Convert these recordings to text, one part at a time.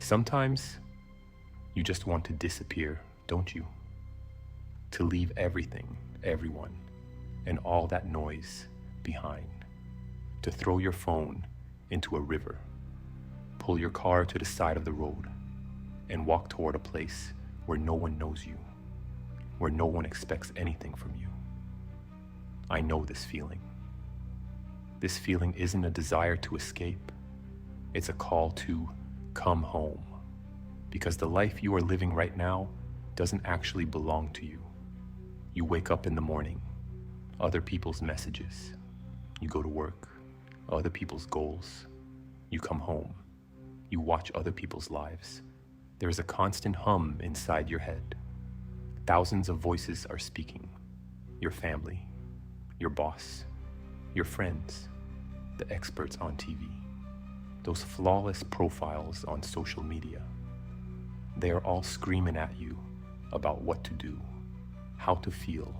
Sometimes you just want to disappear, don't you? To leave everything, everyone, and all that noise behind. To throw your phone into a river, pull your car to the side of the road, and walk toward a place where no one knows you, where no one expects anything from you. I know this feeling. This feeling isn't a desire to escape. It's a call to come home, because the life you are living right now doesn't actually belong to you. You wake up in the morning, other people's messages. You go to work, other people's goals. You come home, you watch other people's lives. There is a constant hum inside your head. Thousands of voices are speaking. Your family, your boss, your friends, the experts on TV, those flawless profiles on social media. They are all screaming at you about what to do, how to feel,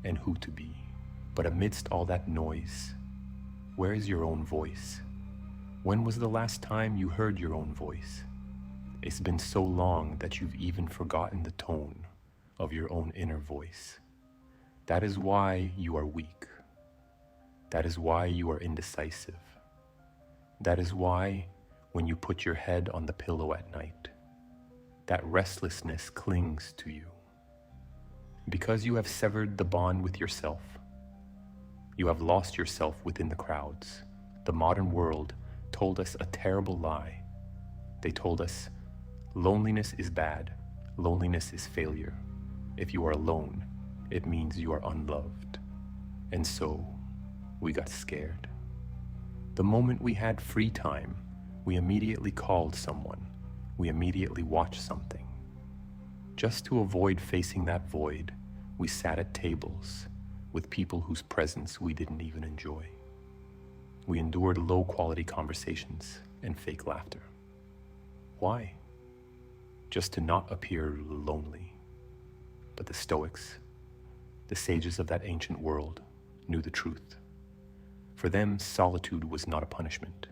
and who to be. But amidst all that noise, where is your own voice? When was the last time you heard your own voice? It's been so long that you've even forgotten the tone of your own inner voice. That is why you are weak. That is why you are indecisive. That is why, when you put your head on the pillow at night, that restlessness clings to you. Because you have severed the bond with yourself. You have lost yourself within the crowds. The modern world told us a terrible lie. They told us, loneliness is bad. Loneliness is failure. If you are alone, it means you are unloved. And so, we got scared. The moment we had free time, we immediately called someone. We immediately watched something. Just to avoid facing that void, we sat at tables with people whose presence we didn't even enjoy. We endured low-quality conversations and fake laughter. Why? Just to not appear lonely. But the Stoics, the sages of that ancient world, knew the truth. For them, solitude was not a punishment.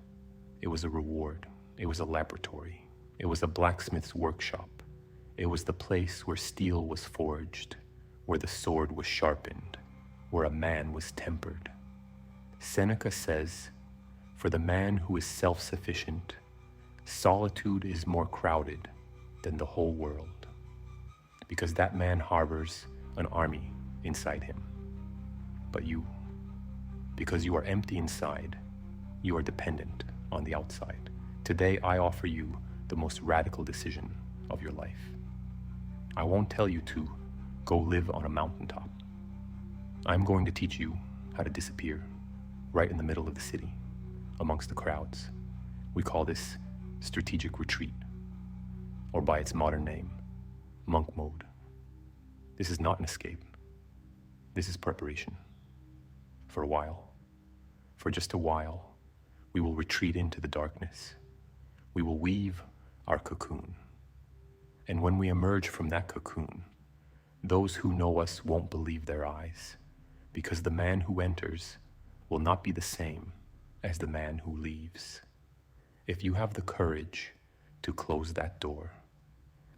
It was a reward. It was a laboratory. It was a blacksmith's workshop. It was the place where steel was forged, where the sword was sharpened, where a man was tempered. Seneca says, for the man who is self-sufficient, solitude is more crowded than the whole world, because that man harbors an army inside him. But you, because you are empty inside, you are dependent on the outside. Today, I offer you the most radical decision of your life. I won't tell you to go live on a mountaintop. I'm going to teach you how to disappear right in the middle of the city, amongst the crowds. We call this strategic retreat, or by its modern name, monk mode. This is not an escape. This is preparation. For a while, for just a while, we will retreat into the darkness. We will weave our cocoon. And when we emerge from that cocoon, those who know us won't believe their eyes, because the man who enters will not be the same as the man who leaves. If you have the courage to close that door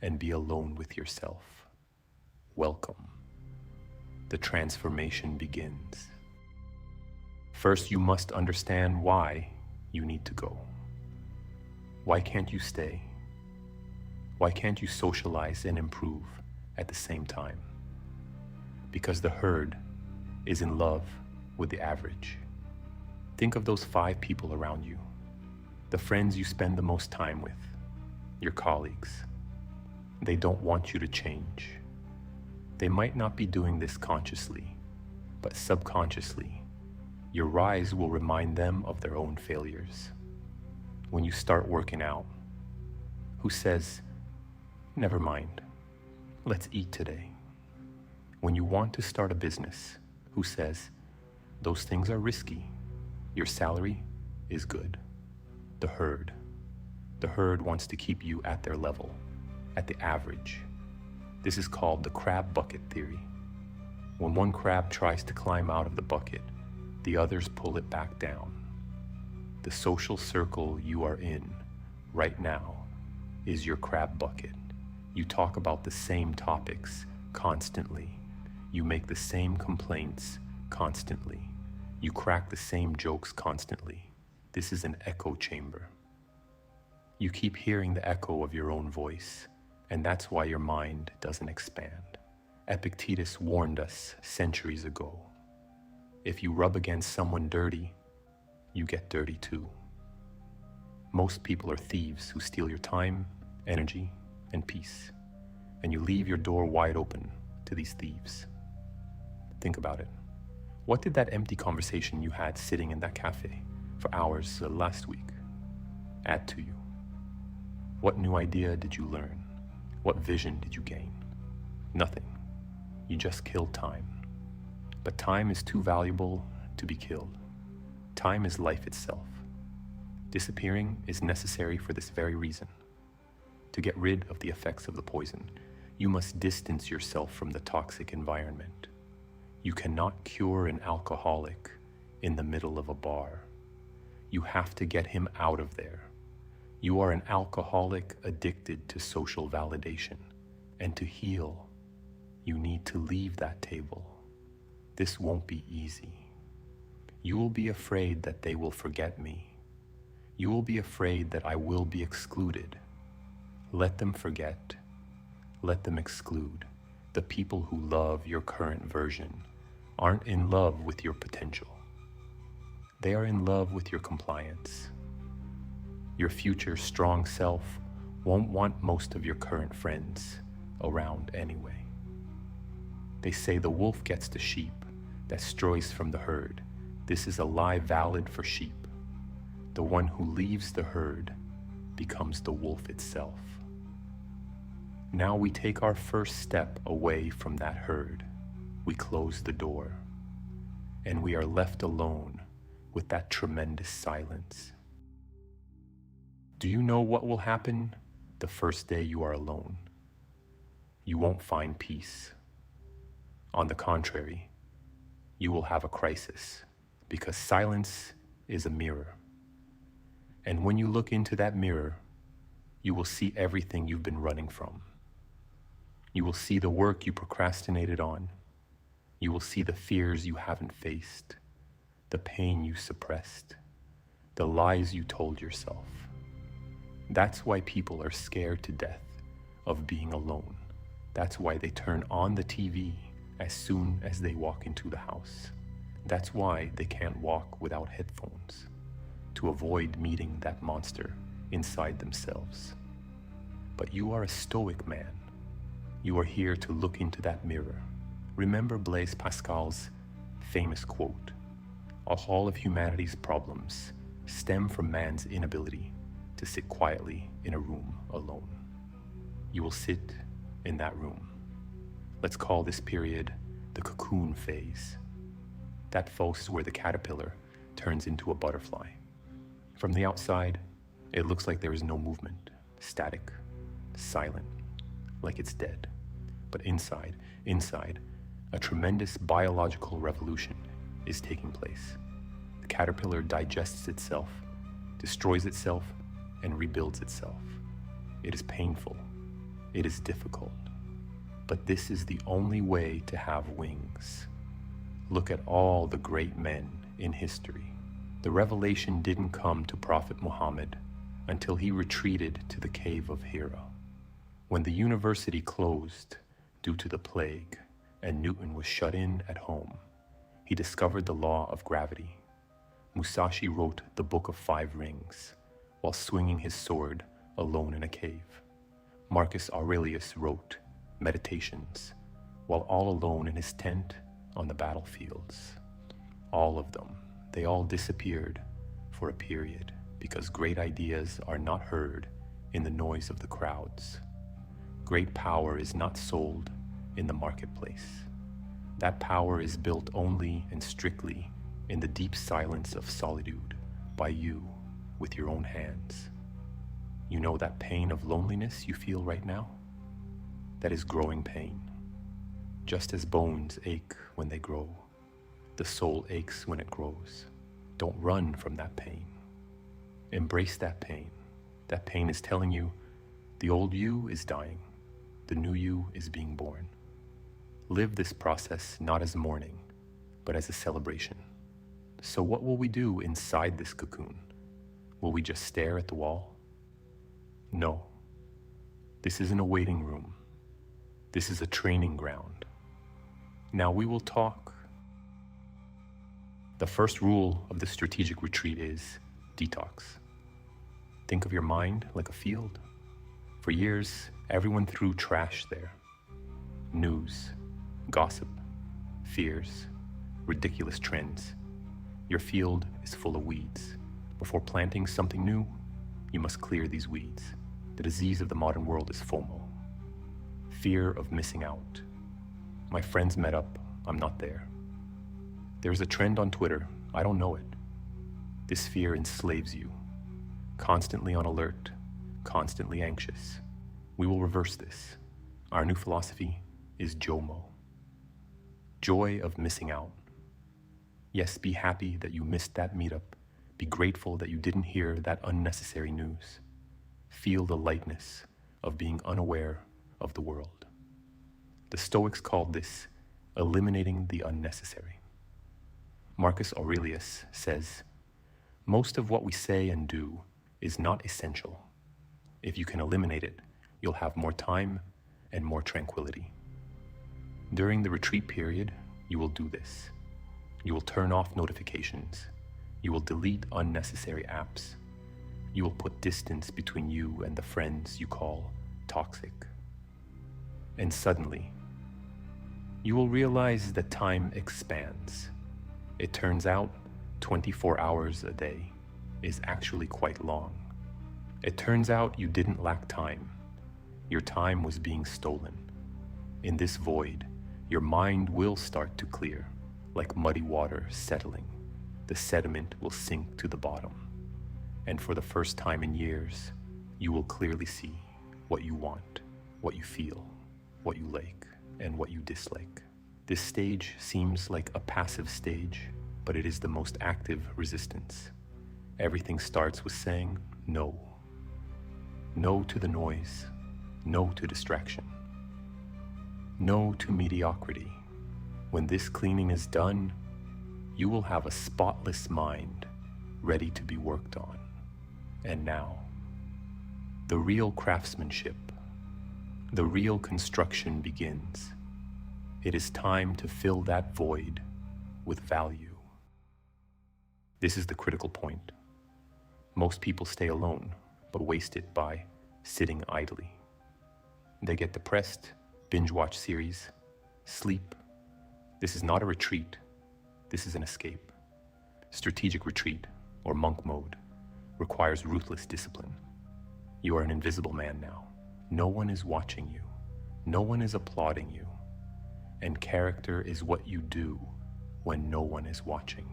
and be alone with yourself, welcome. The transformation begins. First, you must understand why you need to go. Why can't you stay? Why can't you socialize and improve at the same time? Because the herd is in love with the average. Think of those 5 people around you, the friends you spend the most time with, your colleagues. They don't want you to change. They might not be doing this consciously, but subconsciously, your rise will remind them of their own failures. When you start working out, who says, never mind, let's eat today? When you want to start a business, who says, those things are risky, your salary is good? The herd. The herd wants to keep you at their level, at the average. This is called the crab bucket theory. When one crab tries to climb out of the bucket, the others pull it back down. The social circle you are in right now is your crab bucket. You talk about the same topics constantly. You make the same complaints constantly. You crack the same jokes constantly. This is an echo chamber. You keep hearing the echo of your own voice, and that's why your mind doesn't expand. Epictetus warned us centuries ago. If you rub against someone dirty, you get dirty too. Most people are thieves who steal your time, energy, and peace, and you leave your door wide open to these thieves. Think about it. What did that empty conversation you had sitting in that cafe for hours last week add to you? What new idea did you learn? What vision did you gain? Nothing. You just killed time. But time is too valuable to be killed. Time is life itself. Disappearing is necessary for this very reason. To get rid of the effects of the poison, you must distance yourself from the toxic environment. You cannot cure an alcoholic in the middle of a bar. You have to get him out of there. You are an alcoholic addicted to social validation, and to heal, you need to leave that table. This won't be easy. You will be afraid that they will forget me. You will be afraid that I will be excluded. Let them forget. Let them exclude. The people who love your current version aren't in love with your potential. They are in love with your compliance. Your future strong self won't want most of your current friends around anyway. They say the wolf gets the sheep that strays from the herd. This is a lie valid for sheep. The one who leaves the herd becomes the wolf itself. Now we take our first step away from that herd. We close the door, and we are left alone with that tremendous silence. Do you know what will happen the first day you are alone? You won't find peace. On the contrary, you will have a crisis, because silence is a mirror. And when you look into that mirror, you will see everything you've been running from. You will see the work you procrastinated on. You will see the fears you haven't faced, the pain you suppressed, the lies you told yourself. That's why people are scared to death of being alone. That's why they turn on the TV as soon as they walk into the house. That's why they can't walk without headphones, to avoid meeting that monster inside themselves. But you are a Stoic man. You are here to look into that mirror. Remember Blaise Pascal's famous quote, "All of humanity's problems stem from man's inability to sit quietly in a room alone." You will sit in that room. Let's call this period the cocoon phase. That phase is where the caterpillar turns into a butterfly. From the outside, it looks like there is no movement, static, silent, like it's dead. But inside, a tremendous biological revolution is taking place. The caterpillar digests itself, destroys itself, and rebuilds itself. It is painful. It is difficult. But this is the only way to have wings. Look at all the great men in history. The revelation didn't come to Prophet Muhammad until he retreated to the cave of Hira. When the university closed due to the plague and Newton was shut in at home, he discovered the law of gravity. Musashi wrote the Book of Five Rings while swinging his sword alone in a cave. Marcus Aurelius wrote Meditations while all alone in his tent on the battlefields. All of them, they all disappeared for a period because great ideas are not heard in the noise of the crowds. Great power is not sold in the marketplace. That power is built only and strictly in the deep silence of solitude by you with your own hands. You know that pain of loneliness you feel right now? That is growing pain. Just as bones ache when they grow, the soul aches when it grows. Don't run from that pain. Embrace that pain. That pain is telling you The old you is dying. The new you is being born. Live this process not as mourning, but as a celebration. So what will we do inside this cocoon? Will we just stare at the wall? No. This isn't a waiting room. This is a training ground. Now we will talk. The first rule of the strategic retreat is detox. Think of your mind like a field. For years, everyone threw trash there. News, gossip, fears, ridiculous trends. Your field is full of weeds. Before planting something new, you must clear these weeds. The disease of the modern world is FOMO. Fear of missing out. My friends met up, I'm not there. There's a trend on Twitter, I don't know it. This fear enslaves you. Constantly on alert, constantly anxious. We will reverse this. Our new philosophy is JOMO. Joy of missing out. Yes, be happy that you missed that meetup. Be grateful that you didn't hear that unnecessary news. Feel the lightness of being unaware of the world. The Stoics called this eliminating the unnecessary. Marcus Aurelius says, most of what we say and do is not essential. If you can eliminate it, you'll have more time and more tranquility. During the retreat period, you will do this. You will turn off notifications. You will delete unnecessary apps. You will put distance between you and the friends you call toxic. And suddenly, you will realize that time expands. It turns out 24 hours a day is actually quite long. It turns out you didn't lack time. Your time was being stolen. In this void, your mind will start to clear, like muddy water settling. The sediment will sink to the bottom. And for the first time in years, you will clearly see what you want, what you feel, what you like, and what you dislike. This stage seems like a passive stage, but it is the most active resistance. Everything starts with saying no. No to the noise. No to distraction. No to mediocrity. When this cleaning is done, you will have a spotless mind ready to be worked on. And now, the real craftsmanship, the real construction begins. It is time to fill that void with value. This is the critical point. Most people stay alone, but waste it by sitting idly. They get depressed, binge watch series, sleep. This is not a retreat. This is an escape. Strategic retreat, or monk mode, requires ruthless discipline. You are an invisible man now. No one is watching you. No one is applauding you. And character is what you do when no one is watching.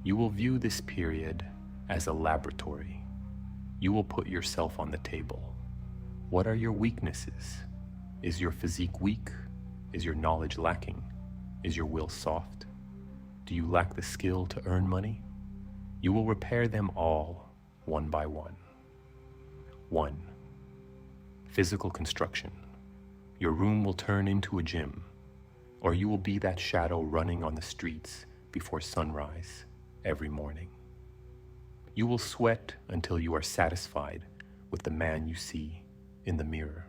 You will view this period as a laboratory. You will put yourself on the table. What are your weaknesses? Is your physique weak? Is your knowledge lacking? Is your will soft? Do you lack the skill to earn money? You will repair them all, one by one. 1. Physical construction. Your room will turn into a gym, or you will be that shadow running on the streets before sunrise every morning. You will sweat until you are satisfied with the man you see in the mirror.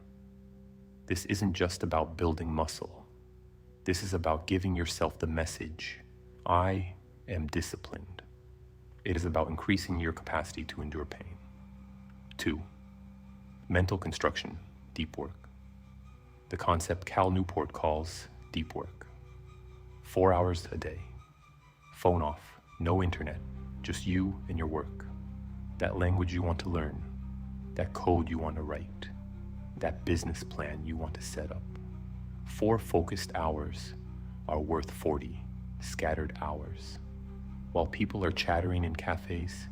This isn't just about building muscle. This is about giving yourself the message, I am disciplined. It is about increasing your capacity to endure pain. 2. Mental construction, deep work. The concept Cal Newport calls deep work. 4 hours a day. Phone off, no internet, just you and your work. That language you want to learn, that code you want to write, that business plan you want to set up. 4 focused hours are worth 40 scattered hours. While people are chattering in cafes,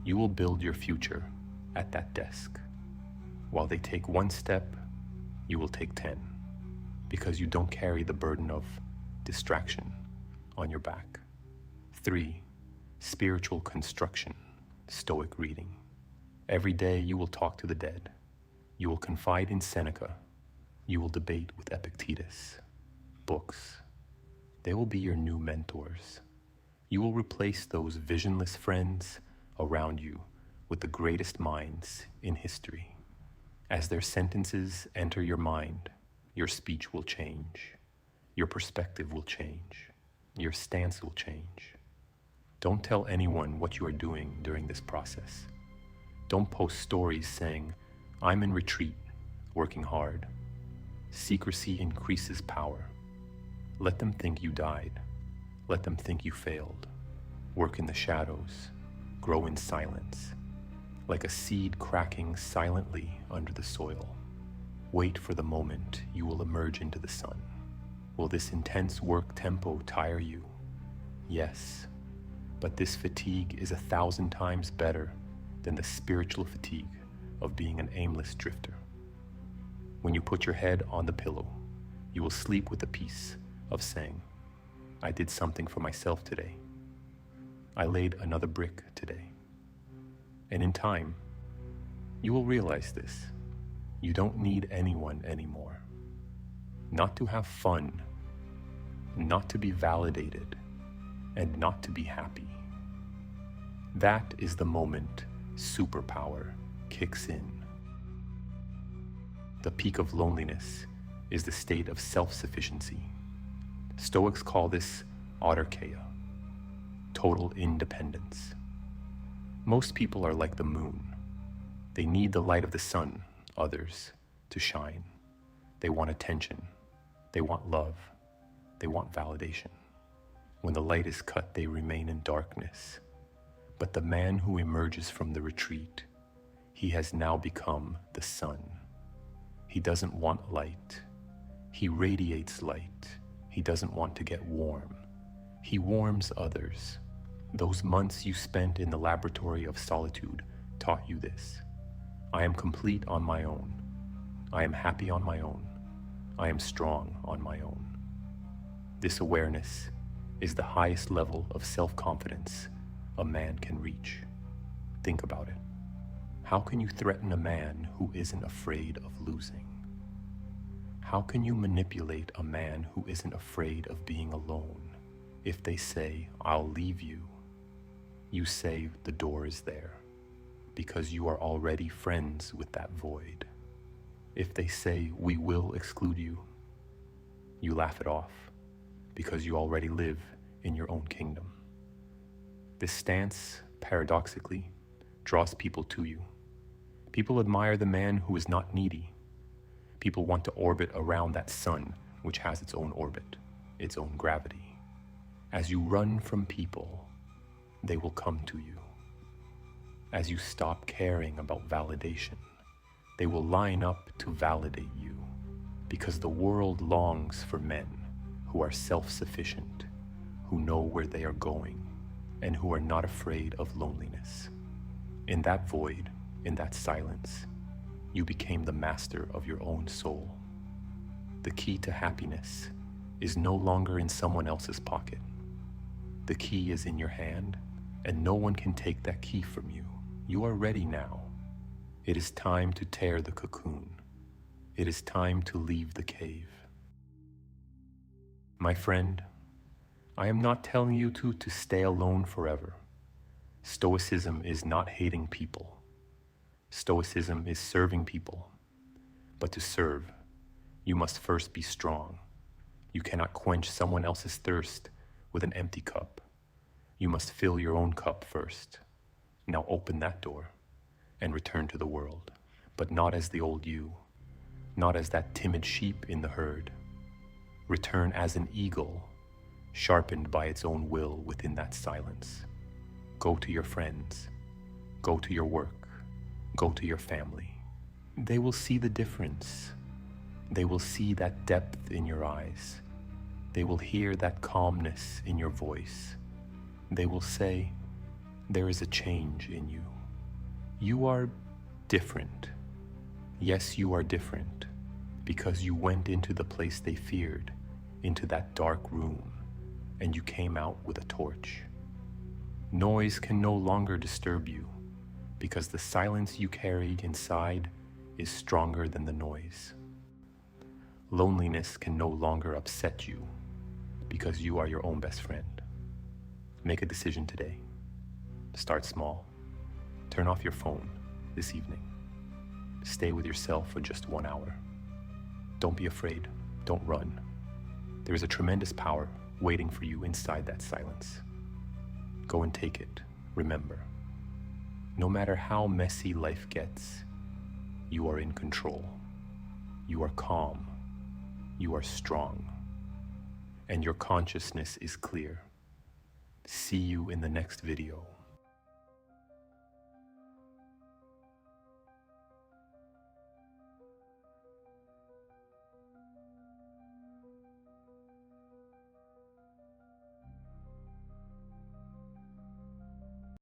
you will build your future at that desk. While they take 1 step, you will take 10, because you don't carry the burden of distraction on your back. 3. Spiritual construction, Stoic reading. Every day you will talk to the dead. You will confide in Seneca. You will debate with Epictetus. Books. They will be your new mentors. You will replace those visionless friends around you with the greatest minds in history. As their sentences enter your mind, your speech will change. Your perspective will change. Your stance will change. Don't tell anyone what you are doing during this process. Don't post stories saying, "I'm in retreat, working hard." Secrecy increases power. Let them think you died. Let them think you failed. Work in the shadows. Grow in silence. Like a seed cracking silently under the soil. Wait for the moment you will emerge into the sun. Will this intense work tempo tire you? Yes, but this fatigue is 1,000 times better than the spiritual fatigue of being an aimless drifter. When you put your head on the pillow, you will sleep with the peace of saying, "I did something for myself today. I laid another brick today." And in time, you will realize this. You don't need anyone anymore. Not to have fun, not to be validated, and not to be happy. That is the moment superpower kicks in. The peak of loneliness is the state of self-sufficiency. Stoics call this autarkeia, total independence. Most people are like the moon. They need the light of the sun, others, to shine. They want attention. They want love. They want validation. When the light is cut, they remain in darkness. But the man who emerges from the retreat, he has now become the sun. He doesn't want light. He radiates light. He doesn't want to get warm. He warms others. Those months you spent in the laboratory of solitude taught you this. I am complete on my own. I am happy on my own. I am strong on my own. This awareness is the highest level of self-confidence a man can reach. Think about it. How can you threaten a man who isn't afraid of losing? How can you manipulate a man who isn't afraid of being alone? If they say, "I'll leave you," you say the door is there, because you are already friends with that void. If they say, "We will exclude you," you laugh it off, because you already live in your own kingdom. This stance, paradoxically, draws people to you. People admire the man who is not needy. People want to orbit around that sun, which has its own orbit, its own gravity. As you run from people, they will come to you. As you stop caring about validation, they will line up to validate you, because the world longs for men who are self-sufficient, who know where they are going, and who are not afraid of loneliness. In that void, in that silence, you became the master of your own soul. The key to happiness is no longer in someone else's pocket. The key is in your hand, and no one can take that key from you. You are ready now. It is time to tear the cocoon. It is time to leave the cave. My friend, I am not telling you to stay alone forever. Stoicism is not hating people. Stoicism is serving people. But to serve, you must first be strong. You cannot quench someone else's thirst with an empty cup. You must fill your own cup first. Now open that door and return to the world, but not as the old you, not as that timid sheep in the herd. Return as an eagle, sharpened by its own will within that silence. Go to your friends. Go to your work. Go to your family. They will see the difference. They will see that depth in your eyes. They will hear that calmness in your voice. They will say, "There is a change in you. You are different. Yes, you are different, because you went into the place they feared, into that dark room, and you came out with a torch. Noise can no longer disturb you, because the silence you carried inside is stronger than the noise. Loneliness can no longer upset you because you are your own best friend. Make a decision today. Start small. Turn off your phone this evening. Stay with yourself for just 1 hour. Don't be afraid. Don't run. There is a tremendous power waiting for you inside that silence. Go and take it. Remember, no matter how messy life gets, you are in control. You are calm. You are strong. And your consciousness is clear. See you in the next video.